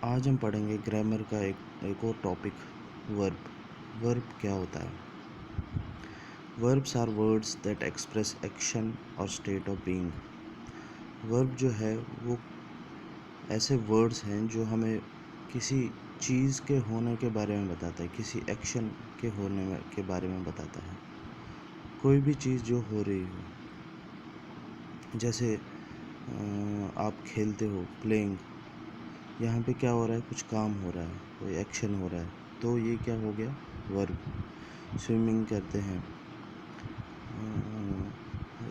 आज हम पढ़ेंगे ग्रामर का एक और टॉपिक, वर्ब। वर्ब क्या होता है? Verbs are words that express action और स्टेट ऑफ बीइंग। वर्ब जो है वो ऐसे वर्ड्स हैं जो हमें किसी चीज़ के होने के बारे में बताता है, किसी एक्शन के के बारे में बताता है। कोई भी चीज़ जो हो रही हो, जैसे आप खेलते हो, प्लेइंग, यहाँ पे क्या हो रहा है? कुछ काम हो रहा है, कोई एक्शन हो रहा है, तो ये क्या हो गया? वर्ब। स्विमिंग करते हैं,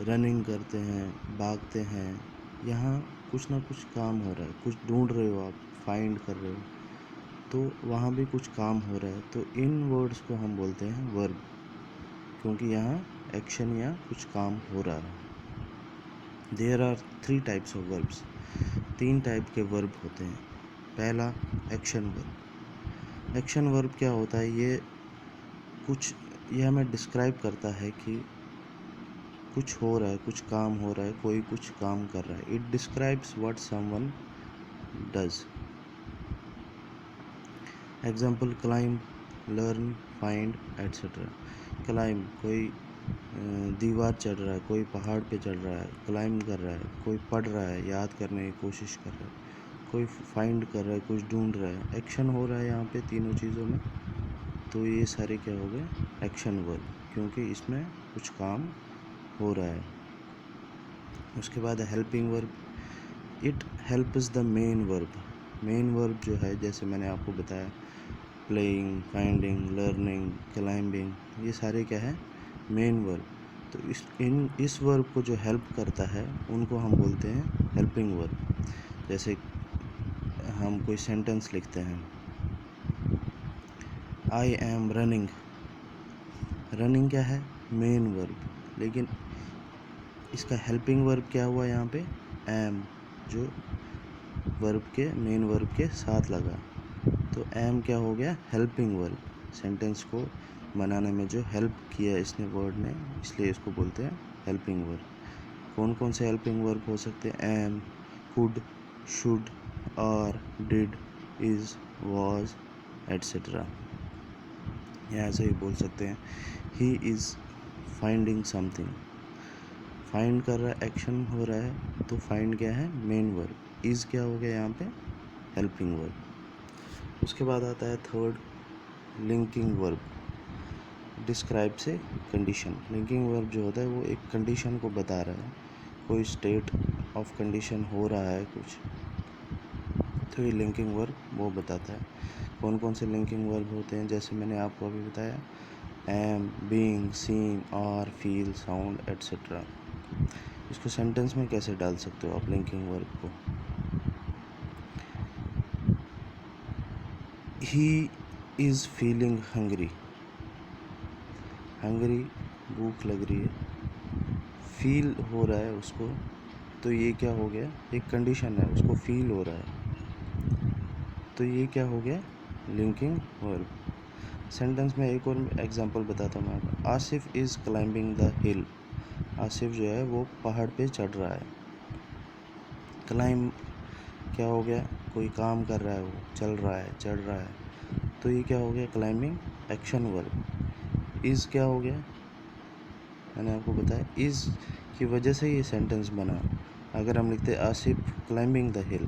रनिंग करते हैं, भागते हैं, यहाँ कुछ ना कुछ काम हो रहा है, कुछ ढूंढ रहे हो आप, फाइंड कर रहे हो, तो वहाँ भी कुछ काम हो रहा है। तो इन वर्ड्स को हम बोलते हैं वर्ब, क्योंकि यहाँ एक्शन या कुछ काम हो रहा है। There are 3 types of verbs. 3 type के वर्ब होते हैं। पहला, एक्शन वर्ब। एक्शन वर्ब क्या होता है? ये हमें डिस्क्राइब करता है कि कुछ हो रहा है, कुछ काम हो रहा है, कोई कुछ काम कर रहा है। It describes what someone does. Example, climb, learn, find, etcetera. Climb, कोई दीवार चढ़ रहा है, कोई पहाड़ पे चढ़ रहा है, क्लाइंब कर रहा है, कोई पढ़ रहा है, याद करने की कोशिश कर रहा है, कोई फाइंड कर रहा है, कुछ ढूंढ रहा है। एक्शन हो रहा है यहाँ पे तीनों चीज़ों में, तो ये सारे क्या हो गए? एक्शन वर्ब, क्योंकि इसमें कुछ काम हो रहा है। उसके बाद helping verb. It helps the main verb. Main verb जो है, जैसे मैंने आपको बताया, प्लेइंग, फाइंडिंग, लर्निंग, क्लाइंबिंग, ये सारे क्या है? Main verb. तो इस वर्ब को जो हेल्प करता है उनको हम बोलते हैं हेल्पिंग वर्ब। जैसे हम कोई सेंटेंस लिखते हैं, आई एम रनिंग। रनिंग क्या है? मेन वर्ब, लेकिन इसका हेल्पिंग वर्ब क्या हुआ यहाँ पे? एम, जो वर्ब के, मेन वर्ब के साथ लगा, तो एम क्या हो गया? Helping verb. सेंटेंस को बनाने में जो हेल्प किया इसने वर्ड ने, इसलिए इसको बोलते हैं हेल्पिंग वर्ब। कौन कौन से हेल्पिंग वर्ब हो सकते हैं? Am, could, should, are, did, is, was, etcetera. या ऐसे ही बोल सकते हैं, he is finding something. Find कर रहा है, एक्शन हो रहा है, तो फाइंड क्या है? Main verb. इज़ क्या हो गया यहाँ पे? Helping verb. उसके बाद आता है थर्ड, लिंकिंग वर्ब। डिस्क्राइब से कंडीशन। लिंकिंग वर्ब जो होता है वो एक कंडीशन को बता रहा है, कोई स्टेट ऑफ कंडीशन हो रहा है कुछ, तो ये लिंकिंग वर्ब वो बताता है। कौन कौन से लिंकिंग वर्ब होते हैं? जैसे मैंने आपको अभी बताया, am, being, seen, are, feel, sound, etcetera. इसको सेंटेंस में कैसे डाल सकते हो आप लिंकिंग वर्ब को? He is feeling hungry. Hungry, भूख लग रही है, फील हो रहा है उसको, तो ये क्या हो गया? एक कंडीशन है, उसको फील हो रहा है, तो ये क्या हो गया? Linking verb. सेंटेंस में एक और एग्जांपल बताता हूँ मैं। आसिफ इज़ क्लाइंबिंग द हिल। आसिफ जो है वो पहाड़ पे चढ़ रहा है। क्लाइंब क्या हो गया? कोई काम कर रहा है, वो चल रहा है, चढ़ रहा है, तो ये क्या हो गया? Climbing, action verb. इज़ क्या हो गया? मैंने आपको बताया, इज़ की वजह से ये सेंटेंस बना। अगर हम लिखते आसिफ क्लाइंबिंग द हिल,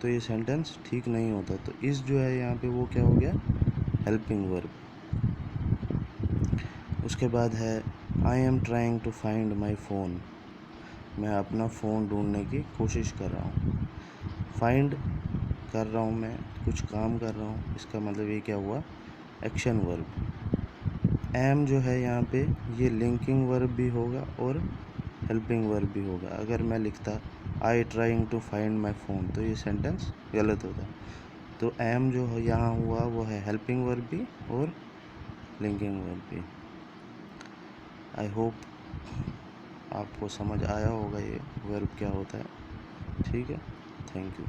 तो ये सेंटेंस ठीक नहीं होता। तो इज़ जो है यहाँ पे वो क्या हो गया? Helping verb. उसके बाद है, I am trying to find my phone. मैं अपना फ़ोन ढूंढने की कोशिश कर रहा हूँ। फाइंड कर रहा हूँ, मैं कुछ काम कर रहा हूँ, इसका मतलब ये क्या हुआ? Action verb. एम जो है यहाँ पे, ये लिंकिंग वर्ब भी होगा और हेल्पिंग वर्ब भी होगा। अगर मैं लिखता I trying to find my phone, तो ये सेंटेंस गलत होता। तो एम जो है यहाँ हुआ वो है हेल्पिंग वर्ब भी और लिंकिंग वर्ब भी। आई होप आपको समझ आया होगा ये वर्ब क्या होता है। ठीक है, थैंक यू।